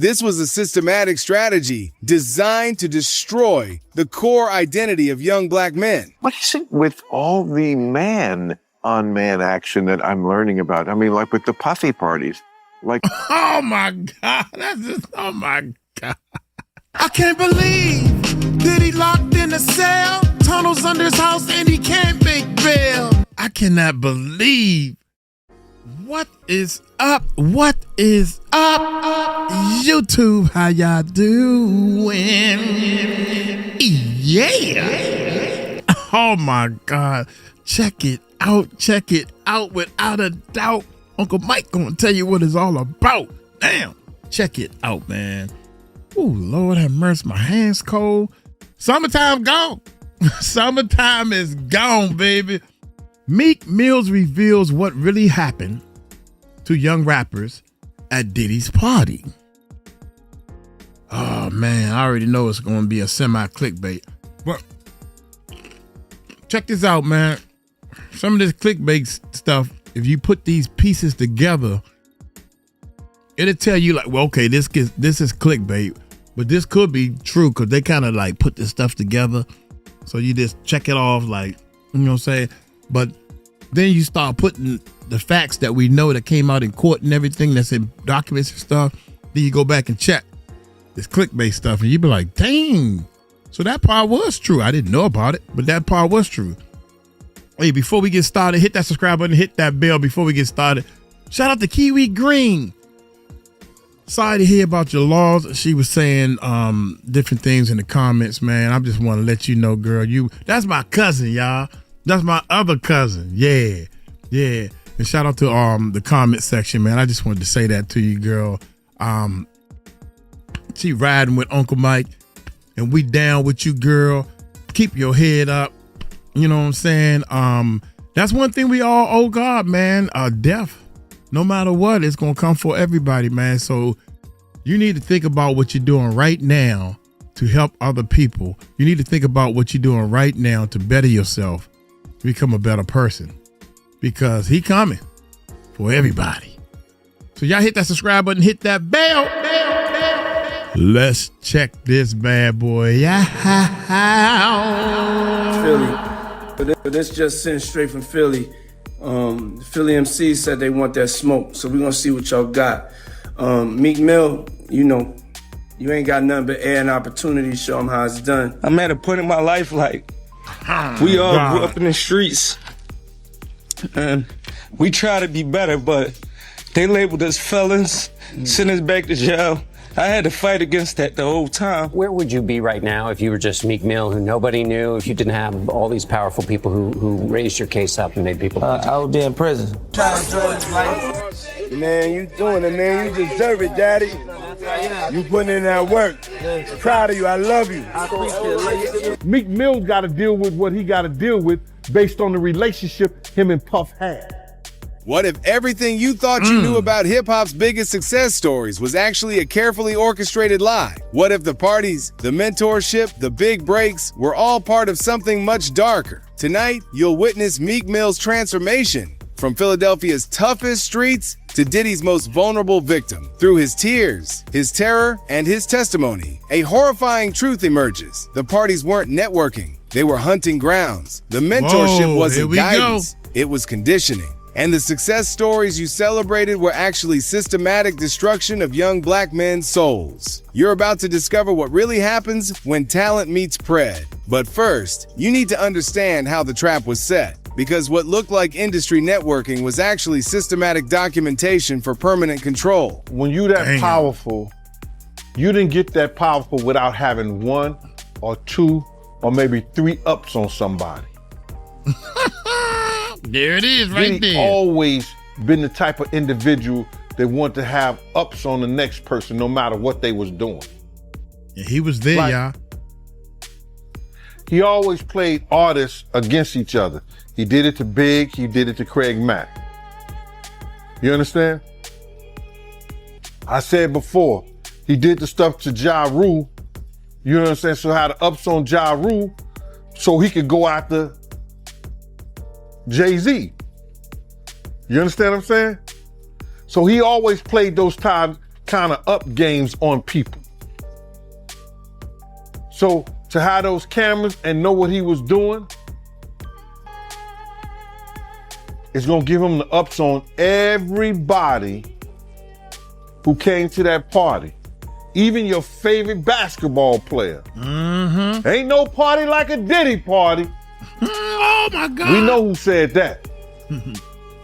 This was a systematic strategy designed to destroy the core identity of young black men. What is it with all the man-on-man action that I'm learning about? I mean, like with the puffy parties. Like, oh my God, that's just, oh my God. I can't believe Diddy locked in a cell, tunnels under his house, and he can't make bail. I cannot believe. What is up? What is up? YouTube, how y'all doing? Yeah. Oh my God. Check it out without a doubt. Uncle Mike gonna tell you what it's all about. Damn. Check it out, man. Oh, Lord have mercy. My hands cold. Summertime gone. Summertime is gone, baby. Meek Mills reveals what really happened to young rappers at Diddy's party. Oh, man. I already know it's going to be a semi-clickbait. But check this out, man. Some of this clickbait stuff, if you put these pieces together, it'll tell you like, well, okay, this is clickbait, but this could be true because they kind of like put this stuff together. So you just check it off like, you know what I'm saying? But then you start putting the facts that we know that came out in court and everything that's in documents and stuff. Then you go back and check this clickbait stuff and you be like, dang. So that part was true. I didn't know about it, but that part was true. Hey, before we get started, hit that subscribe button, hit that bell before we get started. Shout out to Kiwi Green. Sorry to hear about your loss. She was saying different things in the comments, man. I just want to let you know, girl, that's my cousin, y'all. That's my other cousin. Yeah. And shout out to the comment section, man. I just wanted to say that to you, girl. She riding with Uncle Mike, and we down with you, girl. Keep your head up. You know what I'm saying? That's one thing we all owe God, man. Death. No matter what, it's going to come for everybody, man. So you need to think about what you're doing right now to help other people. You need to think about what you're doing right now to better yourself, to become a better person, because he coming for everybody. So y'all hit that subscribe button, hit that bell. Let's check this bad boy. Yeah. Philly. But this just sent straight from Philly. Philly MC said they want that smoke, so we're gonna see what y'all got. Meek Mill, you know, you ain't got nothing but air and opportunity to show them how it's done. I'm at a point in my life like we all grew up in the streets and we try to be better, but they labeled us felons, sent us back to jail. I had to fight against that the whole time. Where would you be right now if you were just Meek Mill, who nobody knew, if you didn't have all these powerful people who raised your case up and made people... I would be in prison. Man, you doing it, man. You deserve it, Daddy. You putting in that work. Proud of you. I love you. I appreciate it. Meek Mill got to deal with what he got to deal with based on the relationship him and Puff had. What if everything you thought you knew about hip-hop's biggest success stories was actually a carefully orchestrated lie? What if the parties, the mentorship, the big breaks were all part of something much darker? Tonight, you'll witness Meek Mill's transformation from Philadelphia's toughest streets to Diddy's most vulnerable victim. Through his tears, his terror, and his testimony, a horrifying truth emerges. The parties weren't networking. They were hunting grounds. The mentorship wasn't guidance. It was conditioning. And the success stories you celebrated were actually systematic destruction of young black men's souls. You're about to discover what really happens when talent meets pred. But first, you need to understand how the trap was set. Because what looked like industry networking was actually systematic documentation for permanent control. When you that powerful, you didn't get that powerful without having one or two or maybe three ups on somebody. There it is, right Diddy there. Always been the type of individual that wanted to have ups on the next person no matter what they was doing. Yeah, he was there, y'all. He always played artists against each other. He did it to Big, he did it to Craig Mack. You understand? I said before, he did the stuff to Ja Rule, you know what I'm saying? So how the ups on Ja Rule so he could go after Jay-Z. You understand what I'm saying? So he always played those types kind of up games on people. So to have those cameras and know what he was doing, it's gonna give him the ups on everybody who came to that party. Even your favorite basketball player. Mm-hmm. Ain't no party like a Diddy party. Oh my God. We know who said that.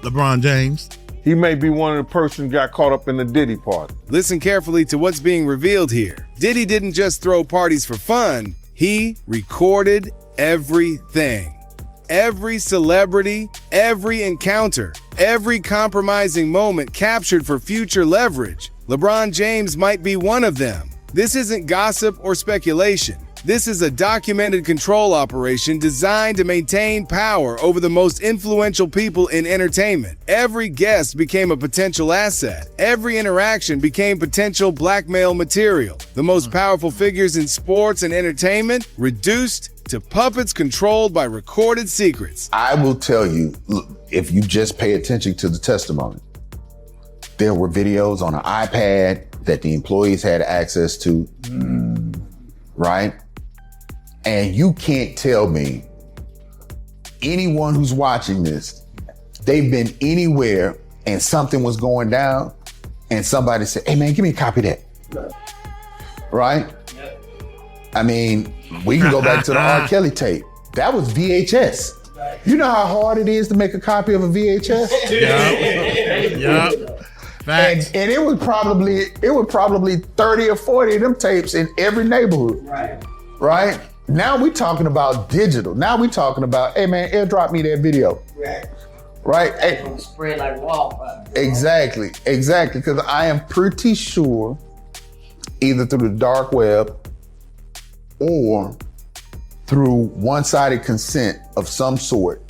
LeBron James. He may be one of the persons got caught up in the Diddy party. Listen carefully to what's being revealed here. Diddy didn't just throw parties for fun, he recorded everything. Every celebrity, every encounter, every compromising moment captured for future leverage. LeBron James might be one of them. This isn't gossip or speculation. This is a documented control operation designed to maintain power over the most influential people in entertainment. Every guest became a potential asset. Every interaction became potential blackmail material. The most powerful figures in sports and entertainment reduced to puppets controlled by recorded secrets. I will tell you, look, if you just pay attention to the testimony, there were videos on an iPad that the employees had access to, right? And you can't tell me anyone who's watching this, they've been anywhere and something was going down and somebody said, hey man, give me a copy of that. Right? I mean, we can go back to the R. Kelly tape. That was VHS. You know how hard it is to make a copy of a VHS? Yep. Facts. And it was probably 30 or 40 of them tapes in every neighborhood. Right? Now we talking about digital. Now we talking about, hey man, airdrop me that video. Right? Hey. Spread like wildfire. Exactly. Because I am pretty sure either through the dark web or through one-sided consent of some sort,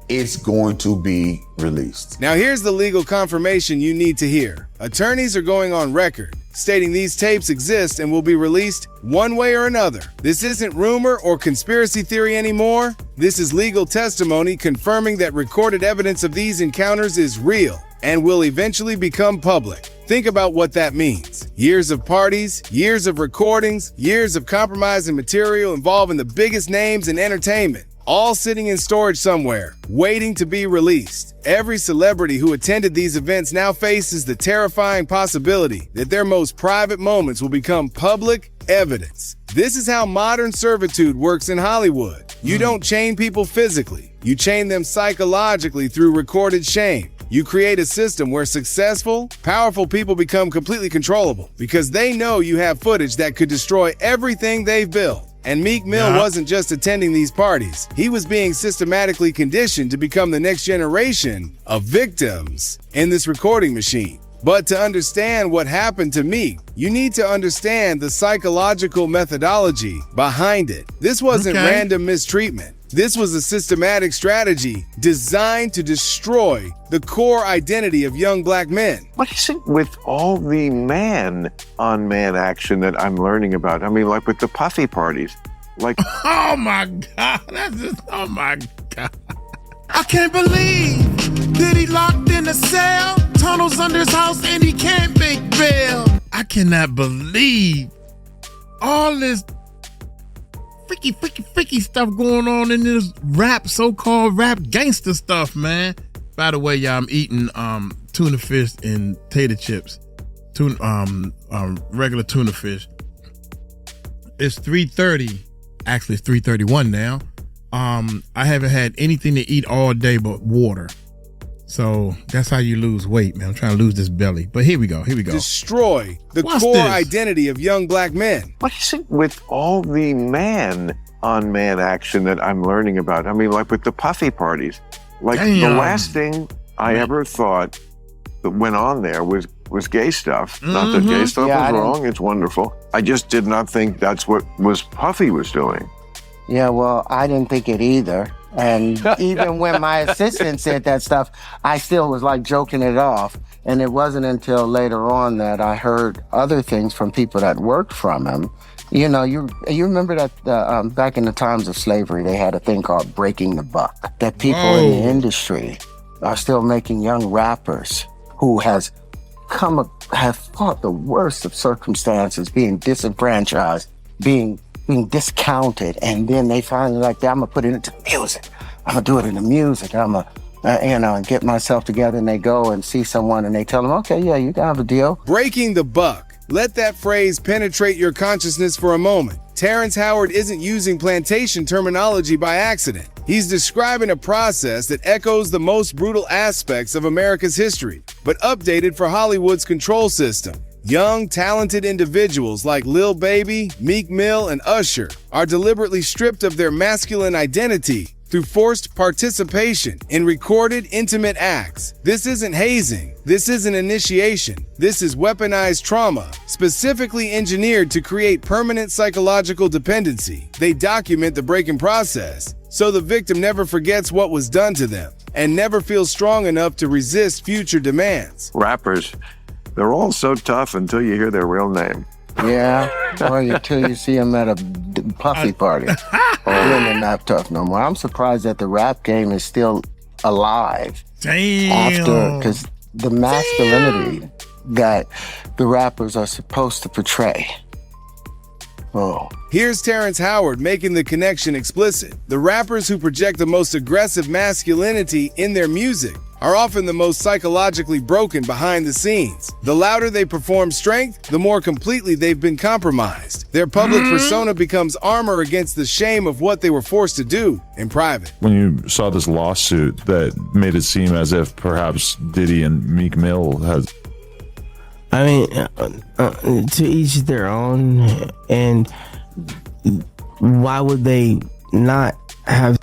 it's going to be released. Now here's the legal confirmation you need to hear. Attorneys are going on record stating these tapes exist and will be released one way or another. This isn't rumor or conspiracy theory anymore. This is legal testimony confirming that recorded evidence of these encounters is real and will eventually become public. Think about what that means. Years of parties, years of recordings, years of compromising material involving the biggest names in entertainment, all sitting in storage somewhere, waiting to be released. Every celebrity who attended these events now faces the terrifying possibility that their most private moments will become public evidence. This is how modern servitude works in Hollywood. You don't chain people physically. You chain them psychologically through recorded shame. You create a system where successful, powerful people become completely controllable because they know you have footage that could destroy everything they've built. And Meek Mill wasn't just attending these parties. He was being systematically conditioned to become the next generation of victims in this recording machine. But to understand what happened to Meek, you need to understand the psychological methodology behind it. This wasn't random mistreatment. This was a systematic strategy designed to destroy the core identity of young black men. What is it with all the man-on-man action that I'm learning about? I mean, like with the puffy parties. Like, oh my God, that's just, oh my God. I can't believe Diddy locked in a cell, tunnels under his house, and he can't make bail. I cannot believe all this freaky stuff going on in this so-called rap gangster stuff, man. By the way, y'all, I'm eating tuna fish and tater chips. Regular tuna fish. It's 3:30. Actually, it's 3:31 now. I haven't had anything to eat all day but water. So that's how you lose weight, man. I'm trying to lose this belly. But here we go. Destroy the core identity of young black men. What is it with all the man-on-man action that I'm learning about? I mean, like with the puffy parties. Like the last thing I ever thought that went on there was gay stuff. Not that gay stuff is wrong. It's wonderful. I just did not think that's what Puffy was doing. Yeah, well, I didn't think it either. And even when my assistant said that stuff, I still was like joking it off. And it wasn't until later on that I heard other things from people that worked from him. You know, you remember that back in the times of slavery, they had a thing called breaking the buck. That people in the industry are still making young rappers who has have fought the worst of circumstances, being disenfranchised, being discounted, and then they finally like, I'm gonna put it into music. I'm gonna do it into music. I'm gonna, and get myself together. And they go and see someone, and they tell them, okay, yeah, you can have a deal. Breaking the buck. Let that phrase penetrate your consciousness for a moment. Terrence Howard isn't using plantation terminology by accident. He's describing a process that echoes the most brutal aspects of America's history, but updated for Hollywood's control system. Young, talented individuals like Lil Baby, Meek Mill, and Usher are deliberately stripped of their masculine identity through forced participation in recorded, intimate acts. This isn't hazing. This isn't initiation. This is weaponized trauma, specifically engineered to create permanent psychological dependency. They document the breaking process, so the victim never forgets what was done to them and never feels strong enough to resist future demands. Rappers, they're all so tough until you hear their real name. Yeah, or until you see them at a puffy party. Then they're not tough no more. I'm surprised that the rap game is still alive. Damn. Because the masculinity that the rappers are supposed to portray. Oh. Here's Terrence Howard making the connection explicit. The rappers who project the most aggressive masculinity in their music are often the most psychologically broken behind the scenes. The louder they perform strength, the more completely they've been compromised. Their public persona becomes armor against the shame of what they were forced to do in private. When you saw this lawsuit that made it seem as if perhaps Diddy and Meek Mill has... I mean, to each their own, and why would they not have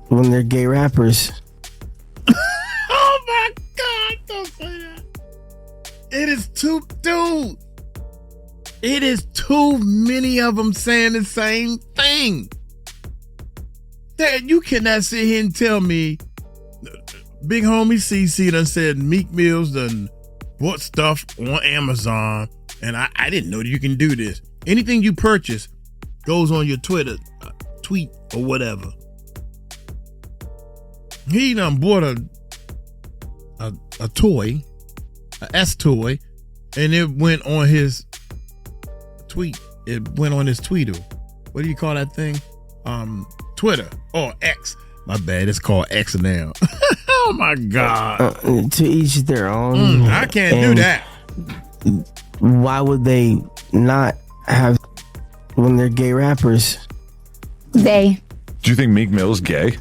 when they're gay rappers? Oh my God, don't say that. It is too many of them saying the same thing. Dad, you cannot sit here and tell me Big Homie CC done said Meek Mill's done bought stuff on Amazon, and I didn't know that you can do this. Anything you purchase goes on your Twitter, tweet, or whatever. He done bought a toy, a S toy, and it went on his tweet. It went on his Twitter. What do you call that thing? Twitter or X. My bad, it's called X now. Oh my God. To each their own. I can't do that. Why would they not have when they're gay rappers? Do you think Meek Mill's gay?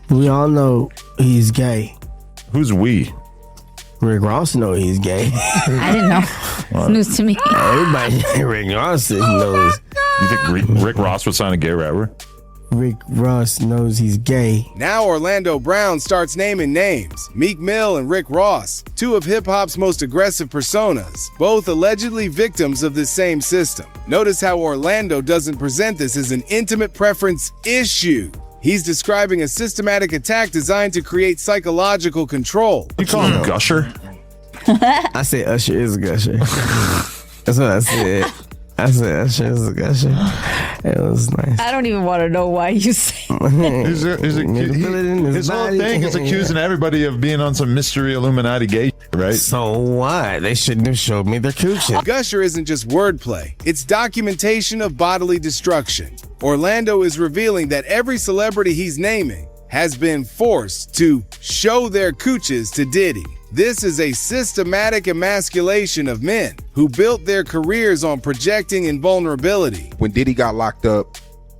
We all know he's gay. Who's we? Rick Ross know he's gay. I didn't know. It's news to me. Everybody, Rick Ross knows. You think Rick Ross would sign a gay rapper? Rick Ross knows he's gay. Now Orlando Brown starts naming names. Meek Mill and Rick Ross, two of hip-hop's most aggressive personas, both allegedly victims of this same system. Notice how Orlando doesn't present this as an intimate preference issue. He's describing a systematic attack designed to create psychological control. You call him Gusher? I said Usher is a gusher. That's what I said. I said Usher is a gusher. It was nice. I don't even want to know why you say His whole thing is accusing everybody of being on some mystery Illuminati gay, right? So what? They shouldn't have showed me their coochie. Gusher isn't just wordplay. It's documentation of bodily destruction. Orlando is revealing that every celebrity he's naming has been forced to show their cooches to Diddy. This is a systematic emasculation of men who built their careers on projecting invulnerability. When Diddy got locked up,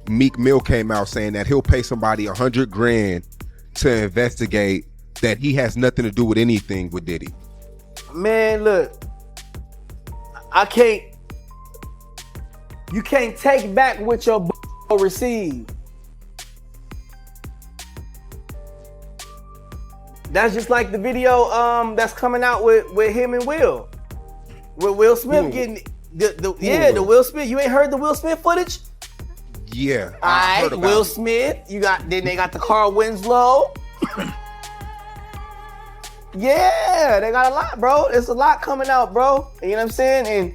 Meek Mill came out saying that he'll pay somebody $100,000 to investigate that he has nothing to do with anything with Diddy. Man, look, you can't take back what your received. That's just like the video that's coming out with him and Will. With Will Smith getting the Will Smith. You ain't heard the Will Smith footage? Yeah. All right, Will Smith. Then they got the Carl Winslow. Yeah, they got a lot, bro. It's a lot coming out, bro. You know what I'm saying? And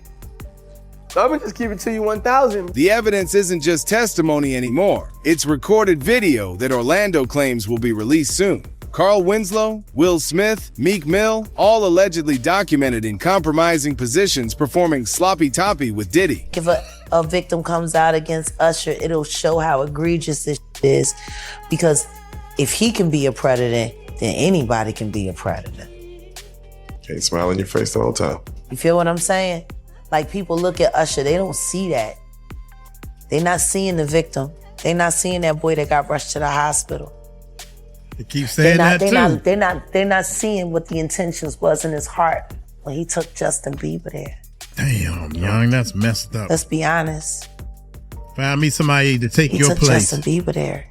I'm gonna just keep it to you 1,000. The evidence isn't just testimony anymore. It's recorded video that Orlando claims will be released soon. Carl Winslow, Will Smith, Meek Mill, all allegedly documented in compromising positions performing sloppy toppy with Diddy. If a victim comes out against Usher, it'll show how egregious this is, because if he can be a predator, then anybody can be a predator. Can't smile in your face the whole time. You feel what I'm saying? Like, people look at Usher, they don't see that. They're not seeing the victim. They're not seeing that boy that got rushed to the hospital. They keep saying that too. They're not seeing what the intentions was in his heart when he took Justin Bieber there. Damn, young, that's messed up. Let's be honest. Find me somebody to take your He took place. Justin Bieber there.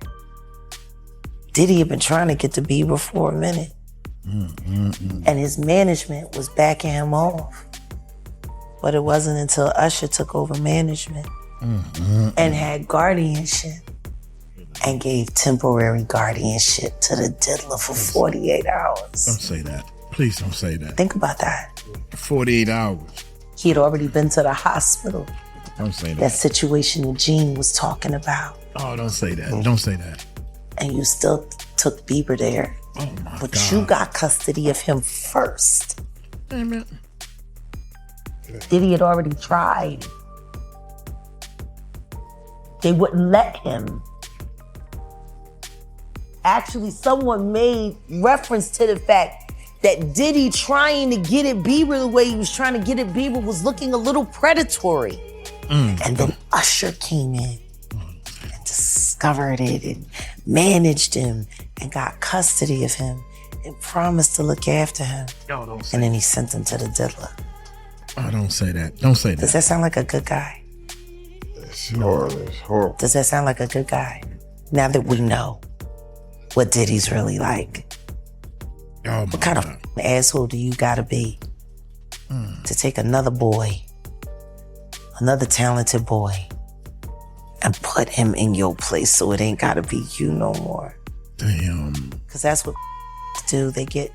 Diddy had been trying to get to Bieber for a minute. And his management was backing him off. But it wasn't until Usher took over management and had guardianship and gave temporary guardianship to the diddler for 48 hours. Don't say that. Please don't say that. Think about that. 48 hours. He had already been to the hospital. Don't say that. That situation that Gene was talking about. Oh, don't say that. Don't say that. And you still took Bieber there. Oh my but God. you got custody of him first. Damn. Diddy had already tried. They wouldn't let him. Actually, someone made reference to the fact that Diddy trying to get at Bieber the way he was trying to get at Bieber was looking a little predatory. And then Usher came in and discovered it and managed him and got custody of him and promised to look after him. No, don't say and then he sent him to the diddler. Oh, don't say that. Don't say that. Does that sound like a good guy? It's horrible. It's horrible. Does that sound like a good guy? Now that we know what Diddy's really like. Oh, what kind of asshole do you gotta be to take another boy, another talented boy, and put him in your place so it ain't gotta be you no more? Damn. Because that's what do. They get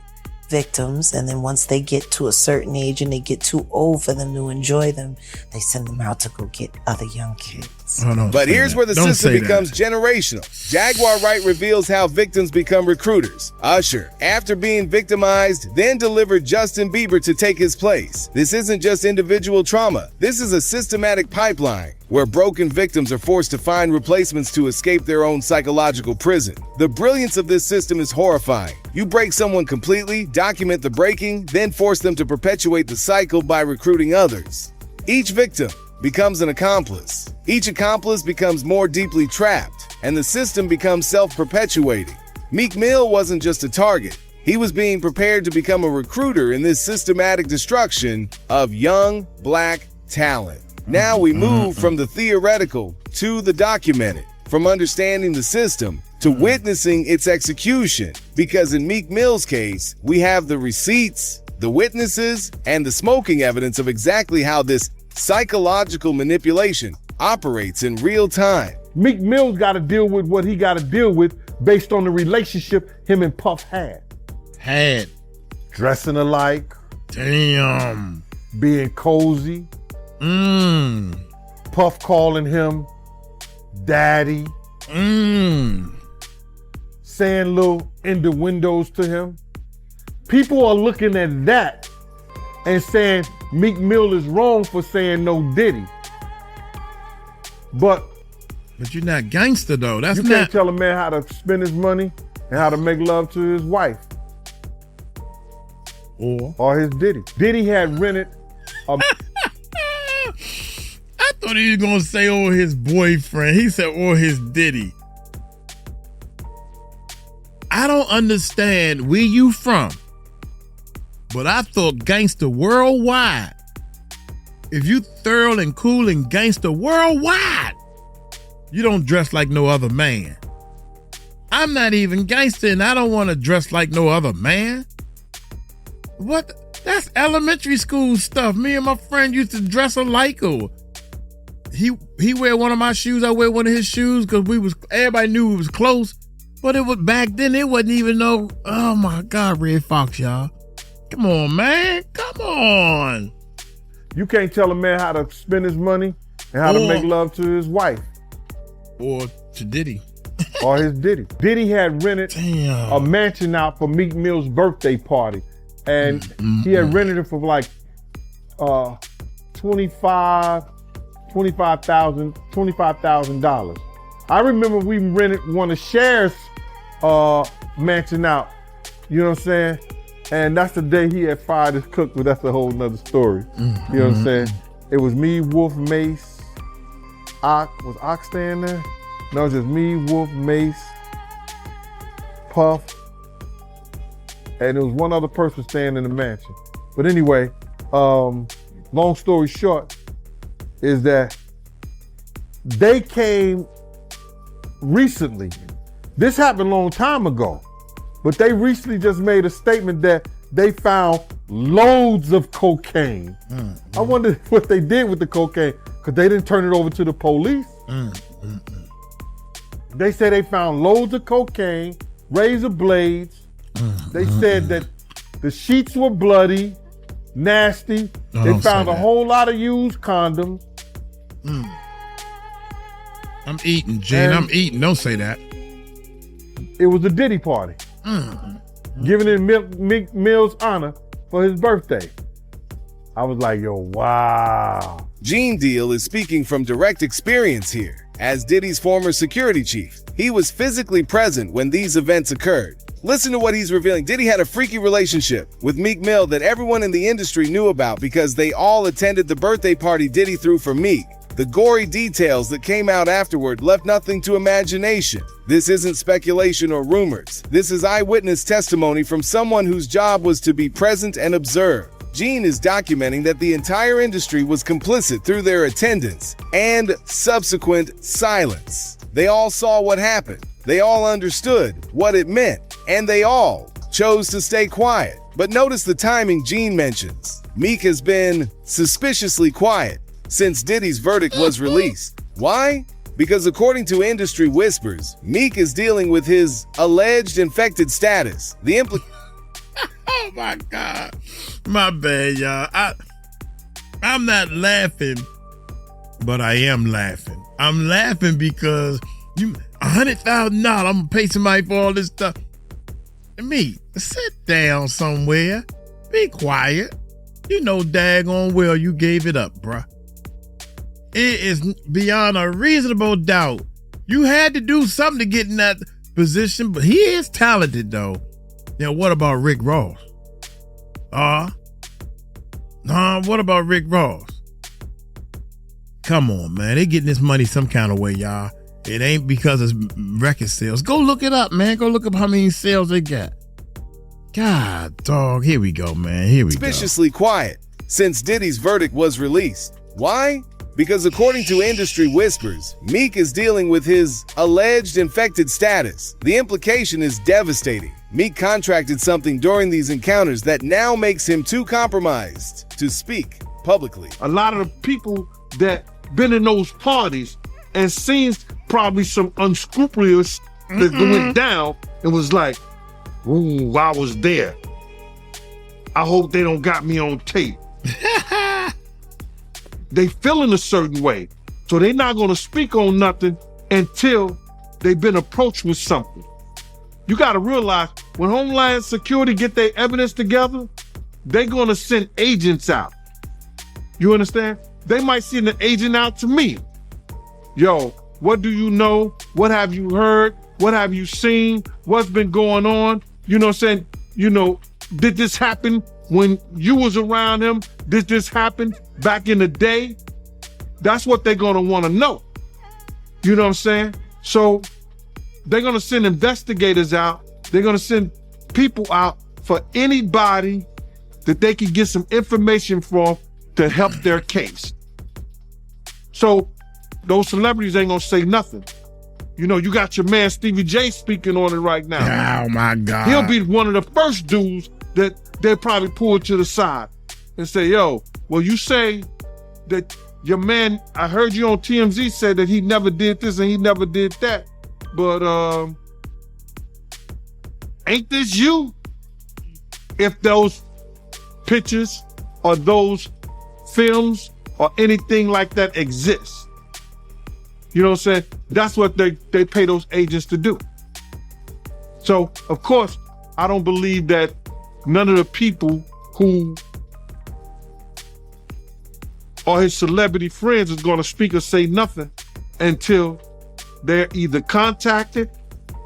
victims, and then once they get to a certain age and they get too old for them to enjoy them, they send them out to go get other young kids. But here's where the system becomes generational. Jaguar Wright reveals how victims become recruiters. Usher, after being victimized, then delivered Justin Bieber to take his place. This isn't just individual trauma. This is a systematic pipeline where broken victims are forced to find replacements to escape their own psychological prison. The brilliance of this system is horrifying. You break someone completely, document the breaking, then force them to perpetuate the cycle by recruiting others. Each victim becomes an accomplice. Each accomplice becomes more deeply trapped, and the system becomes self-perpetuating. Meek Mill wasn't just a target. He was being prepared to become a recruiter in this systematic destruction of young black talent. Now we move from the theoretical to the documented, from understanding the system to witnessing its execution. Because in Meek Mill's case, we have the receipts, the witnesses, and the smoking evidence of exactly how this psychological manipulation operates in real time. Meek Mill's got to deal with what he got to deal with based on the relationship him and Puff had. Dressing alike. Damn. Being cozy. Puff calling him daddy. Saying little innuendos to him. People are looking at that and saying Meek Mill is wrong for saying no Diddy. But you're not gangster though. That's you can't tell a man how to spend his money and how to make love to his wife. Or his Diddy. Diddy had rented a I thought he was gonna say or his boyfriend. He said or his Diddy. I don't understand where you from, but I thought gangster worldwide. If you thorough and cool and gangster worldwide, you don't dress like no other man. I'm not even gangster and I don't want to dress like no other man. What? That's elementary school stuff. Me and my friend used to dress alike. Or he wear one of my shoes, I wear one of his shoes because everybody knew we was close. But it was back then, it wasn't even no, oh my God, Red Fox, y'all. Come on, man. Come on. You can't tell a man how to spend his money and how to make love to his wife. Or to Diddy. or his Diddy. Diddy had rented a mansion out for Meek Mill's birthday party. And he had rented it for like $25,000. I remember we rented one of Cher's mansion out. You know what I'm saying? And that's the day he had fired his cook, but that's a whole nother story. You know what I'm saying? It was me, Wolf, Mace, Ock. Was Ock staying there? No, it was just me, Wolf, Mace, Puff, and there was one other person staying in the mansion. But anyway, long story short is that they came recently. This happened a long time ago, but they recently just made a statement that they found loads of cocaine. I wonder what they did with the cocaine, because they didn't turn it over to the police. They said they found loads of cocaine, razor blades. They said that the sheets were bloody, nasty. They found a whole lot of used condoms. I'm eating, Gene. I'm eating. Don't say that. It was a Diddy party. Giving in Meek Mill's honor for his birthday. I was like, yo, wow. Gene Deal is speaking from direct experience here. As Diddy's former security chief, he was physically present when these events occurred. Listen to what he's revealing. Diddy had a freaky relationship with Meek Mill that everyone in the industry knew about because they all attended the birthday party Diddy threw for Meek. The gory details that came out afterward left nothing to imagination. This isn't speculation or rumors. This is eyewitness testimony from someone whose job was to be present and observe. Gene is documenting that the entire industry was complicit through their attendance and subsequent silence. They all saw what happened. They all understood what it meant, and they all chose to stay quiet. But notice the timing Gene mentions. Meek has been suspiciously quiet since Diddy's verdict was released. Why? Because according to industry whispers, Meek is dealing with his alleged infected status. Oh my God. My bad, y'all. I'm not laughing, but I am laughing. I'm laughing because $100,000, I'm gonna pay somebody for all this stuff. Me, sit down somewhere. Be quiet. You know daggone well you gave it up, bruh. It is beyond a reasonable doubt. You had to do something to get in that position, but he is talented though. Now, what about Rick Ross? What about Rick Ross? Come on, man. They getting this money some kind of way, y'all. It ain't because it's record sales. Go look it up, man. Go look up how many sales they got. God, dog. Here we go, man. Here we go. Suspiciously quiet since Diddy's verdict was released. Why? Because according to industry whispers, Meek is dealing with his alleged infected status. The implication is devastating. Meek contracted something during these encounters that now makes him too compromised to speak publicly. A lot of the people that been in those parties and seen probably some unscrupulous that went down and was like, ooh, I was there. I hope they don't got me on tape. They feeling a certain way. So they not gonna speak on nothing until they've been approached with something. You gotta realize when Homeland Security get their evidence together, they gonna send agents out. You understand? They might send an agent out to me. Yo, what do you know? What have you heard? What have you seen? What's been going on? You know what I'm saying? You know, did this happen when you was around him? Did this happen back in the day? That's what they're gonna wanna know. You know what I'm saying? So they're gonna send investigators out. They're gonna send people out for anybody that they can get some information from to help their case. So those celebrities ain't gonna say nothing. You know, you got your man Stevie J speaking on it right now. Oh my God. He'll be one of the first dudes that they'll probably pull to the side and say, yo, well, you say that your man, I heard you on TMZ say that he never did this and he never did that. But ain't this you? If those pictures or those films or anything like that exists. You know what I'm saying? That's what they pay those agents to do. So, of course, I don't believe that none of the people who are his celebrity friends is going to speak or say nothing until they're either contacted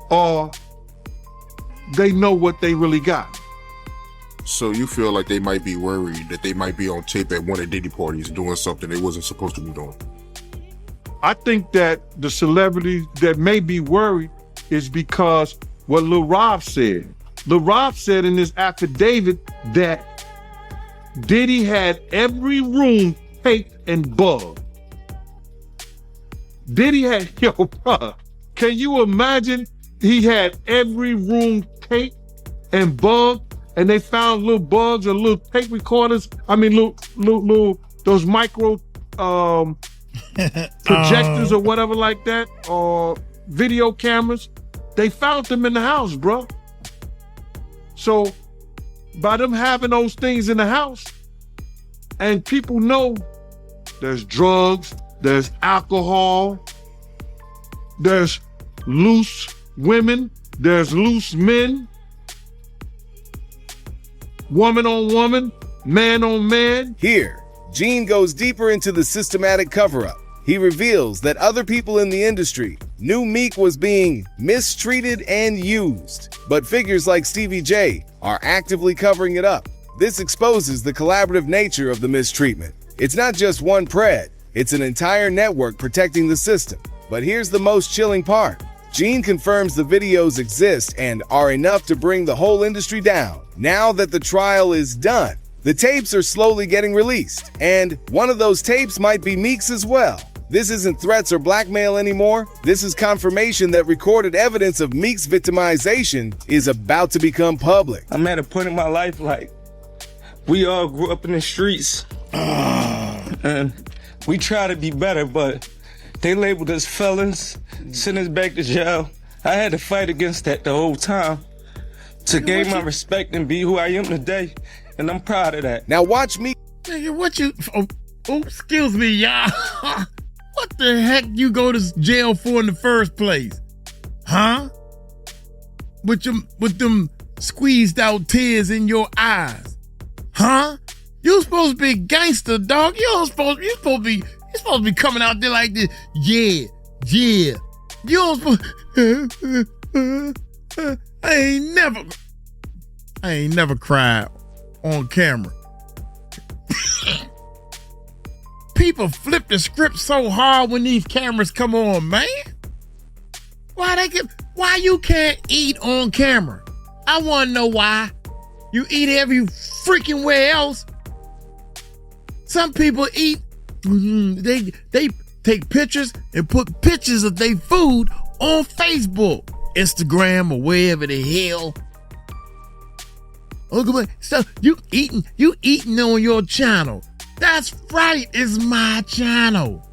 or they know what they really got. So you feel like they might be worried that they might be on tape at one of Diddy parties doing something they wasn't supposed to be doing? I think that the celebrities that may be worried is because what Lil Rob said. Lil Rob said in his affidavit that Diddy had every room taped and bugged. Diddy had, yo, bruh, can you imagine he had every room taped and bugged, and they found little bugs or little tape recorders, little those micro projectors or whatever like that, or video cameras. They found them in the house, bro. So by them having those things in the house, and people know there's drugs, there's alcohol, there's loose women, there's loose men, woman on woman, man on man. Here, Gene goes deeper into the systematic cover-up. He reveals that other people in the industry knew Meek was being mistreated and used, but figures like Stevie J are actively covering it up. This exposes the collaborative nature of the mistreatment. It's not just one pred, it's an entire network protecting the system. But here's the most chilling part. Gene confirms the videos exist and are enough to bring the whole industry down. Now that the trial is done, the tapes are slowly getting released, and one of those tapes might be Meek's as well. This isn't threats or blackmail anymore. This is confirmation that recorded evidence of Meek's victimization is about to become public. I'm at a point in my life, like, we all grew up in the streets, and we try to be better, but they labeled us felons, sent us back to jail. I had to fight against that the whole time to gain my respect and be who I am today, and I'm proud of that. Now watch me. Nigga, what you? Oh, excuse me, y'all. What the heck you go to jail for in the first place? Huh? With them squeezed out tears in your eyes? Huh? You supposed to be gangster, dog. You supposed to be coming out there like this. Yeah. You don't supposed. I ain't never cried on camera. People flip the script so hard when these cameras come on, man. Why you can't eat on camera? I want to know why. You eat every freaking where else. Some people eat, they take pictures and put pictures of their food on Facebook, Instagram, or wherever the hell. So you eating on your channel. That's right, it's my channel.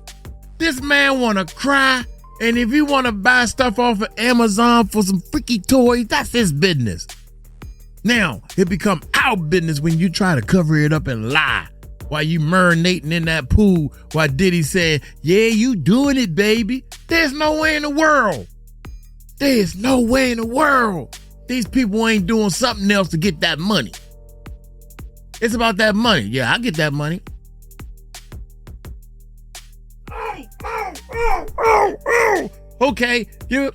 This man wanna cry, and if you wanna buy stuff off of Amazon for some freaky toys, that's his business. Now, it become our business when you try to cover it up and lie while you marinating in that pool while Diddy said, yeah, you doing it, baby. There's no way in the world. There's no way in the world. These people ain't doing something else to get that money. It's about that money. Yeah, I get that money. Okay,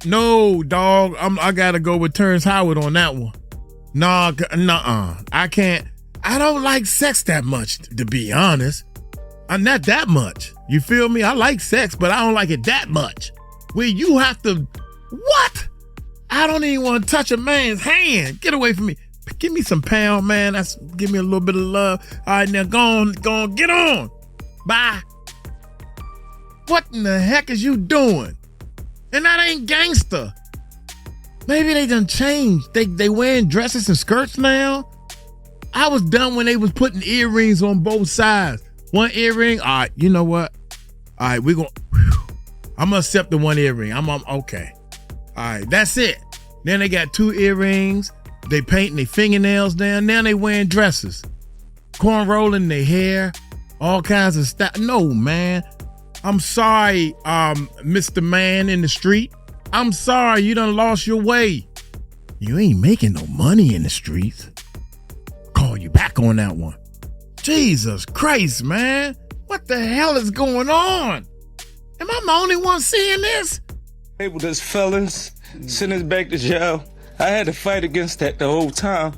no, dog. I gotta go with Terrence Howard on that one. Nuh-uh. I can't. I don't like sex that much, to be honest. I'm not that much. You feel me? I like sex, but I don't like it that much. Where you have to, what? I don't even want to touch a man's hand. Get away from me. Give me some pound, man. Give me a little bit of love. All right, now go on, get on. Bye. What in the heck is you doing? And that ain't gangster. Maybe they done changed. They wearing dresses and skirts now. I was done when they was putting earrings on both sides. One earring, all right, you know what? All right, I'm gonna accept the one earring. I'm okay. All right, that's it. Then they got two earrings. They painting their fingernails down. Now they wearing dresses. Corn rolling their hair. All kinds of stuff. No, man. I'm sorry, Mr. Man in the street. I'm sorry you done lost your way. You ain't making no money in the streets. Call you back on that one. Jesus Christ, man. What the hell is going on? Am I the only one seeing this? Labeled as felons, sent us back to jail. I had to fight against that the whole time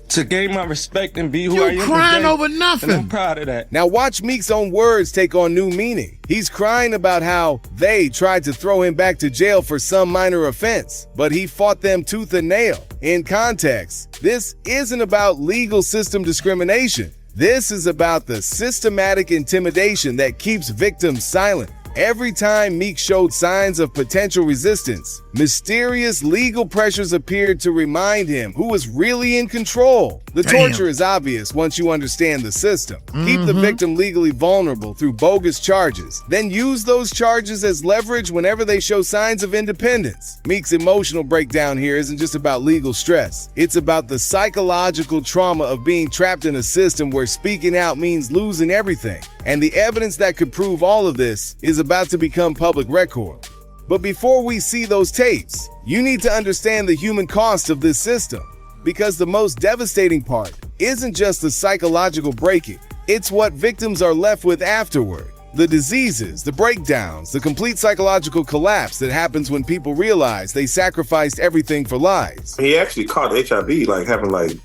to gain my respect and be who I am today. You crying over nothing. And I'm proud of that. Now watch Meek's own words take on new meaning. He's crying about how they tried to throw him back to jail for some minor offense, but he fought them tooth and nail. In context, this isn't about legal system discrimination. This is about the systematic intimidation that keeps victims silent. Every time Meek showed signs of potential resistance, mysterious legal pressures appeared to remind him who was really in control. The torture is obvious once you understand the system. Keep the victim legally vulnerable through bogus charges, then use those charges as leverage whenever they show signs of independence. Meek's emotional breakdown here isn't just about legal stress. It's about the psychological trauma of being trapped in a system where speaking out means losing everything. And the evidence that could prove all of this is about to become public record. But before we see those tapes, you need to understand the human cost of this system. Because the most devastating part isn't just the psychological breaking, it's what victims are left with afterward. The diseases, the breakdowns, the complete psychological collapse that happens when people realize they sacrificed everything for lies. He actually caught HIV, like having like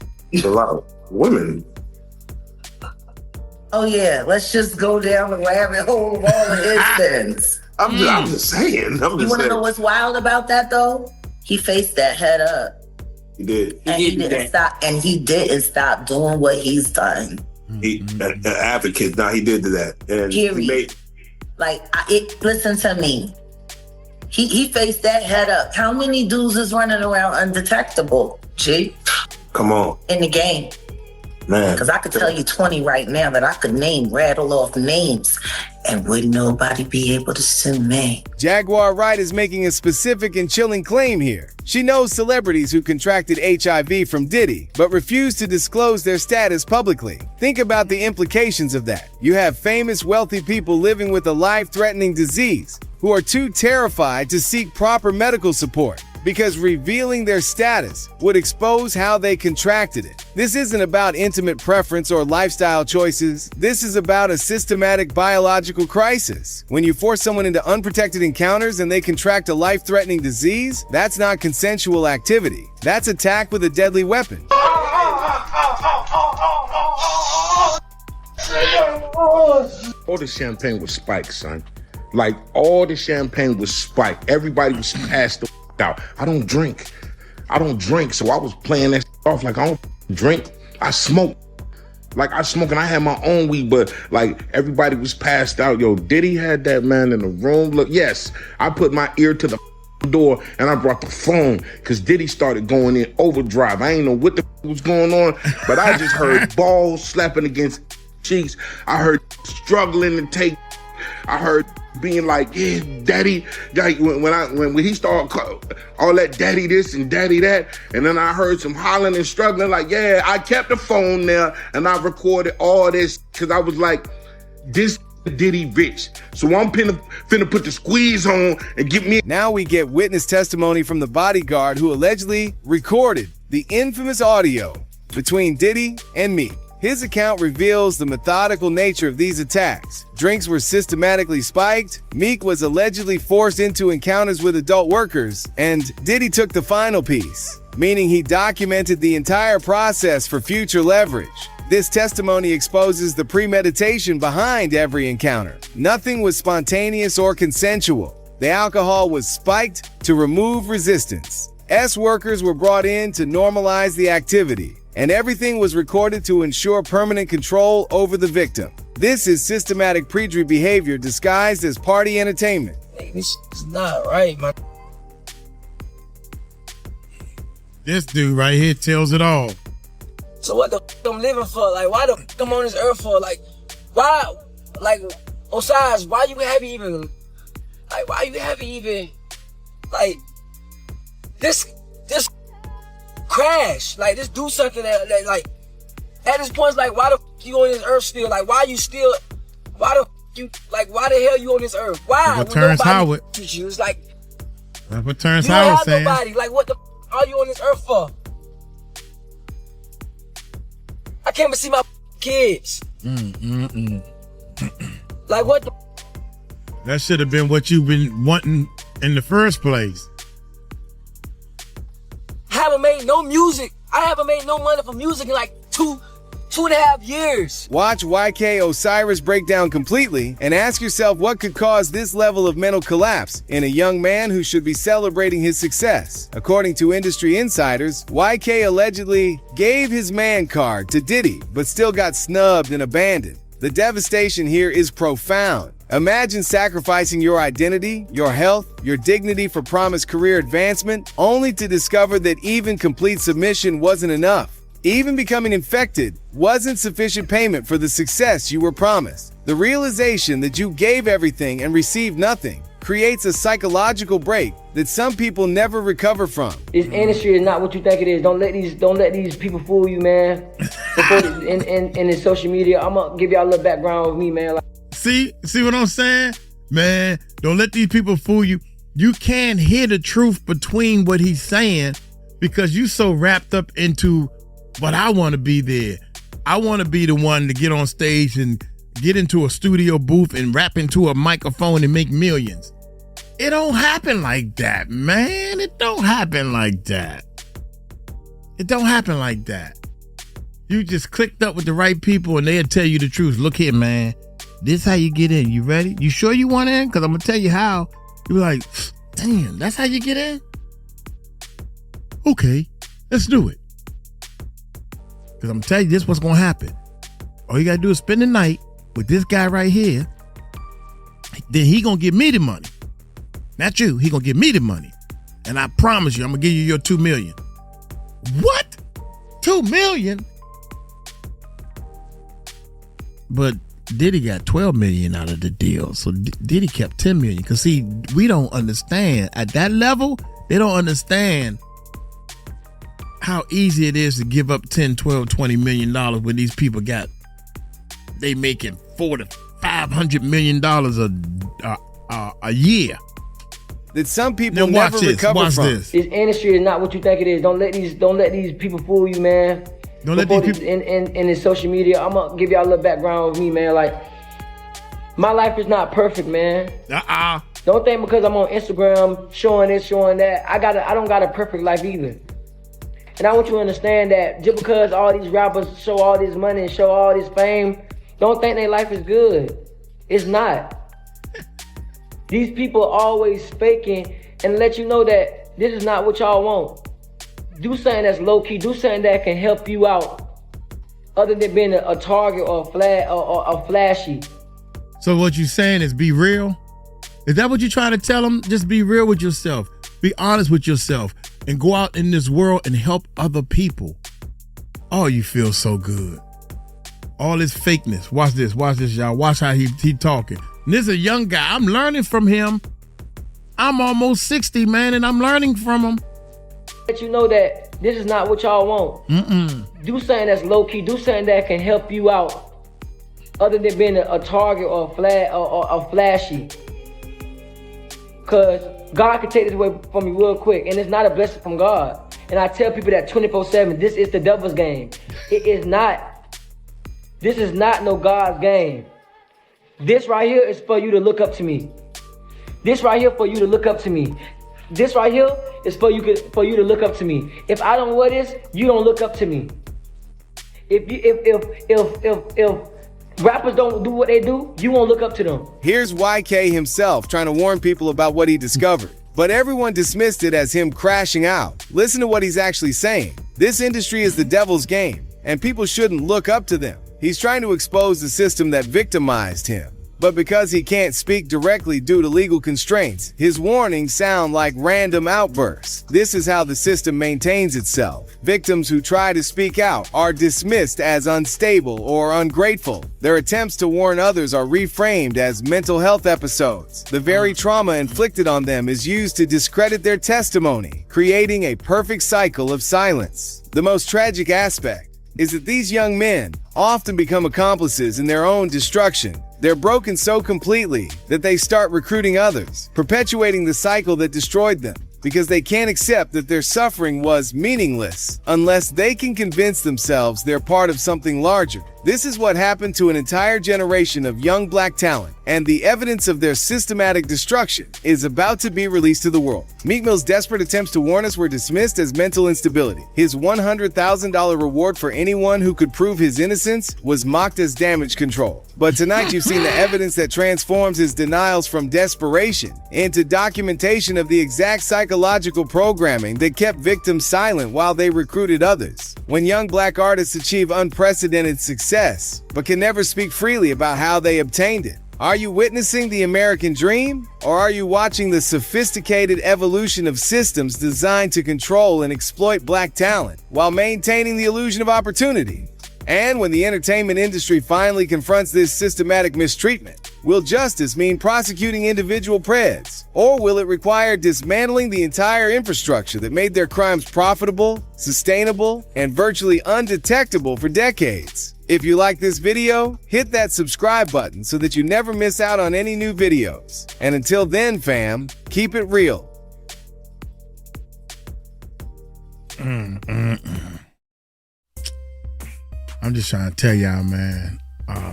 a lot of women. Oh yeah, let's just go down the rabbit hole of all of his sins. I'm just saying. You want to know what's wild about that though? He faced that head up. He did. And he didn't stop. And he didn't stop doing what he's done. He an advocate. Now he did that. And period. Listen to me. He faced that head up. How many dudes is running around undetectable? G. Come on. In the game. Man. Because I could tell you 20 right now that I could rattle off names, and wouldn't nobody be able to sue me. Jaguar Wright is making a specific and chilling claim here. She knows celebrities who contracted HIV from Diddy, but refused to disclose their status publicly. Think about the implications of that. You have famous, wealthy people living with a life-threatening disease who are too terrified to seek proper medical support, because revealing their status would expose how they contracted it. This isn't about intimate preference or lifestyle choices. This is about a systematic biological crisis. When you force someone into unprotected encounters and they contract a life-threatening disease, that's not consensual activity. That's attack with a deadly weapon. All the champagne was spiked, son. Like, all the champagne was spiked. Everybody was passed out. I don't drink, so I was playing that off like I don't drink. I smoke. Like, I smoke and I had my own weed, but like everybody was passed out. Yo, Diddy had that man in the room. Look, yes, I put my ear to the door and I brought the phone because Diddy started going in overdrive. I ain't know what the was going on, but I just heard balls slapping against cheeks. I heard struggling to take. I heard being like, yeah, daddy, like when he started all that daddy this and daddy that, and then I heard some hollering and struggling, like, yeah, I kept the phone there and I recorded all this because I was like, this Diddy rich, so I'm finna put the squeeze on and get me. Now we get witness testimony from the bodyguard who allegedly recorded the infamous audio between Diddy and Meek. His account reveals the methodical nature of these attacks. Drinks were systematically spiked, Meek was allegedly forced into encounters with adult workers, and Diddy took the final piece, meaning he documented the entire process for future leverage. This testimony exposes the premeditation behind every encounter. Nothing was spontaneous or consensual. The alcohol was spiked to remove resistance. S-workers were brought in to normalize the activity, and everything was recorded to ensure permanent control over the victim. This is systematic pre-drink behavior disguised as party entertainment. Hey, this is not right, man. This dude right here tells it all. So what the f*** I'm living for? Like, why the f*** I'm on this earth for? Like, why, like, Osiris, why you haven't even, like, this crash, like, just do something that like, at this point, it's like, why the f*** you on this earth still? Like, why the f*** you, like, why the hell you on this earth? Why? What Terrence Howard? You was like, That's what Terrence you don't Howard have saying. nobody. Like, what the are you on this earth for? I can't even see my kids. Like, what the? That should have been what you've been wanting in the first place. I haven't made no music. I haven't made no money for music in like two and a half years. Watch YK Osiris break down completely and ask yourself what could cause this level of mental collapse in a young man who should be celebrating his success. According to industry insiders, YK allegedly gave his man card to Diddy, but still got snubbed and abandoned. The devastation here is profound. Imagine sacrificing your identity, your health, your dignity for promised career advancement, only to discover that even complete submission wasn't enough. Even becoming infected wasn't sufficient payment for the success you were promised. The realization that you gave everything and received nothing creates a psychological break that some people never recover from. This industry is not what you think it is. Don't let these people fool you, man. in the social media, I'm gonna give y'all a little background of me, man. See what I'm saying? Man, don't let these people fool you. You can't hear the truth between what he's saying because you so wrapped up into, but I want to be there. I want to be the one to get on stage and get into a studio booth and rap into a microphone and make millions. It don't happen like that, man. It don't happen like that. It don't happen like that. You just clicked up with the right people and they'll tell you the truth. Look here, man. This how you get in. You ready? You sure you want in? Because I'm going to tell you how. You're like, damn, that's how you get in? Okay, let's do it. Because I'm going to tell you this what's going to happen. All you got to do is spend the night with this guy right here. Then he going to give me the money. Not you. He going to give me the money. And I promise you, I'm going to give you your $2 million. What? $2 million? But Diddy got $12 million out of the deal. So Diddy kept $10 million. Because see, we don't understand. At that level, they don't understand how easy it is to give up 10, 12, $20 million when these people they making $400 to $500 million a year. That some people never recover from. This industry is not what you think it is. Don't let these people fool you, man. Don't let these people in the social media. I'm gonna give y'all a little background of me, man. Like, my life is not perfect, man. Don't think because I'm on Instagram showing this, showing that, I don't got a perfect life either. And I want you to understand that just because all these rappers show all this money and show all this fame, don't think their life is good. It's not. These people are always faking and let you know that this is not what y'all want. Do something that's low key. Do something that can help you out, other than being a target or a flashy. So what you're saying is be real? Is that what you're trying to tell them? Just be real with yourself. Be honest with yourself and go out in this world and help other people. Oh, you feel so good. All this fakeness. Watch this, y'all. Watch how he talking. And this is a young guy. I'm learning from him. I'm almost 60, man, and I'm learning from him. Let you know that this is not what y'all want. Do something that's low key. Do something that can help you out, other than being a target or a flashy. Cause God can take this away from you real quick, and it's not a blessing from God. And I tell people that 24/7, this is the devil's game. It is not. This is not no God's game. This right here is for you to look up to me. This right here for you to look up to me. This right here is for you to look up to me. If I don't wear this, you don't look up to me. If rappers don't do what they do, you won't look up to them. Here's YK himself trying to warn people about what he discovered. But everyone dismissed it as him crashing out. Listen to what he's actually saying. This industry is the devil's game, and people shouldn't look up to them. He's trying to expose the system that victimized him. But because he can't speak directly due to legal constraints, his warnings sound like random outbursts. This is how the system maintains itself. Victims who try to speak out are dismissed as unstable or ungrateful. Their attempts to warn others are reframed as mental health episodes. The very trauma inflicted on them is used to discredit their testimony, creating a perfect cycle of silence. The most tragic aspect is that these young men often become accomplices in their own destruction. They're broken so completely that they start recruiting others, perpetuating the cycle that destroyed them, because they can't accept that their suffering was meaningless unless they can convince themselves they're part of something larger. This is what happened to an entire generation of young black talent, and the evidence of their systematic destruction is about to be released to the world. Meek Mill's desperate attempts to warn us were dismissed as mental instability. His $100,000 reward for anyone who could prove his innocence was mocked as damage control. But tonight you've seen the evidence that transforms his denials from desperation into documentation of the exact psychological programming that kept victims silent while they recruited others. When young black artists achieve unprecedented success, but can never speak freely about how they obtained it, are you witnessing the American dream, or are you watching the sophisticated evolution of systems designed to control and exploit black talent while maintaining the illusion of opportunity? And when the entertainment industry finally confronts this systematic mistreatment, will justice mean prosecuting individual preds, or will it require dismantling the entire infrastructure that made their crimes profitable, sustainable, and virtually undetectable for decades? If you like this video, hit that subscribe button so that you never miss out on any new videos. And until then, fam, keep it real. I'm just trying to tell y'all, man.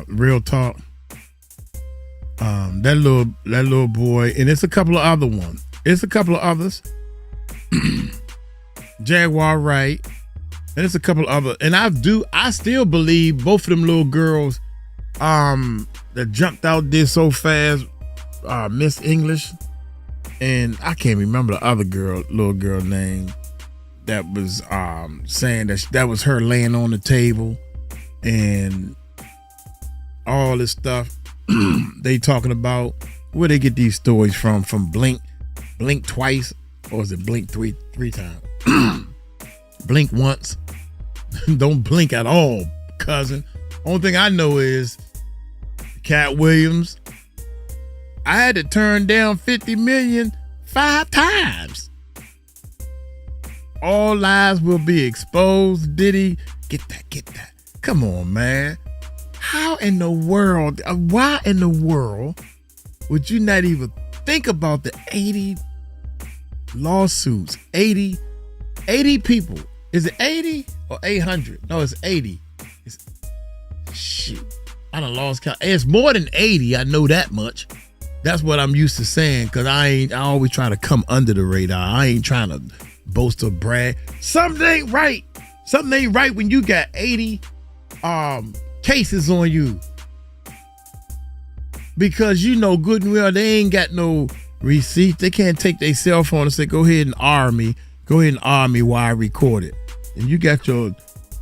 Real talk. That little boy, and it's a couple of other ones. It's a couple of others. Jaguar Wright, and it's a couple of other. And I still believe both of them little girls, that jumped out there so fast, Miss English, and I can't remember the other little girl name that was saying that was her laying on the table. And all this stuff they talking about, where they get these stories from Blink twice, or is it Blink three times? Blink once, don't blink at all, cousin. Only thing I know is Cat Williams, I had to turn down $50 million 5 times. All lies will be exposed. Diddy, get that. Come on, man. How in the world, why in the world would you not even think about the 80 lawsuits? 80 people. Is it 80 or 800? No, it's 80. Shoot. I done lost count. It's more than 80, I know that much. That's what I'm used to saying, because I always try to come under the radar. I ain't trying to boast or brag. Something ain't right. Something ain't right when you got 80 cases on you, because you know good and well they ain't got no receipt. They can't take their cell phone and say, go ahead and R me while I record it. And you got your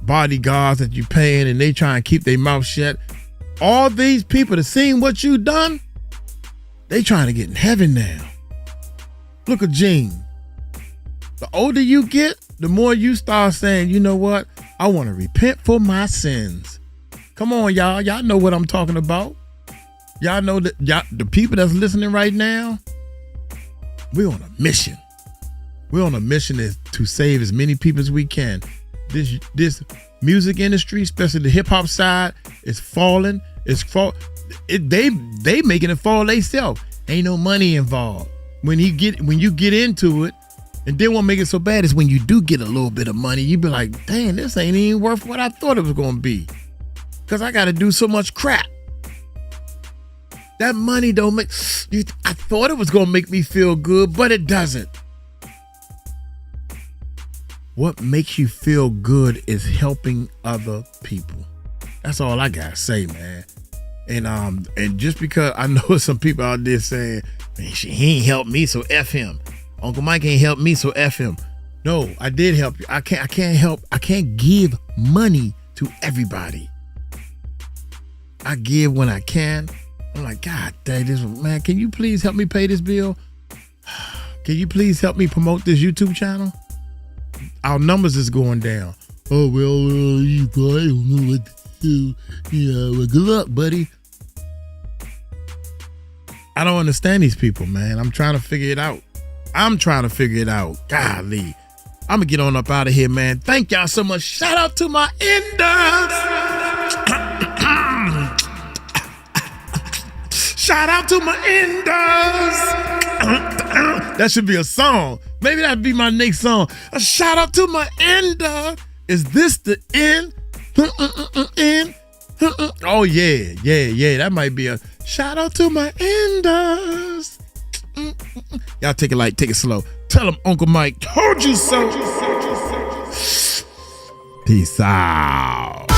bodyguards that you paying, and they try and keep their mouth shut. All these people that seen what you done, they trying to get in heaven now. Look at Gene. The older you get, the more you start saying, you know what? I want to repent for my sins. Come on, y'all. Y'all know what I'm talking about. Y'all know that the people that's listening right now, we're on a mission. We're on a mission to save as many people as we can. This music industry, especially the hip hop side, is falling. They making it fall themselves. Ain't no money involved. When you get into it, and then what make it so bad is when you do get a little bit of money, you be like, dang, this ain't even worth what I thought it was going to be. Because I got to do so much crap. That money don't make... I thought it was going to make me feel good, but it doesn't. What makes you feel good is helping other people. That's all I got to say, man. And just because I know some people out there saying, man, he ain't helped me, so F him. Uncle Mike ain't helped me, so F him. No, I did help you. I can't give money to everybody. I give when I can. I'm like, God dang, man, can you please help me pay this bill? Can you please help me promote this YouTube channel? Our numbers is going down. Oh, well, I don't know what to do. Yeah, well, good luck, buddy. I don't understand these people, man. I'm trying to figure it out. Golly. I'm going to get on up out of here, man. Thank y'all so much. Shout out to my inders. Shout out to my enders. That should be a song. Maybe that'd be my next song. A shout out to my ender. Is this the end? End? Oh yeah. That might be a shout out to my enders. Y'all take it slow. Tell them Uncle Mike told you so. Peace out.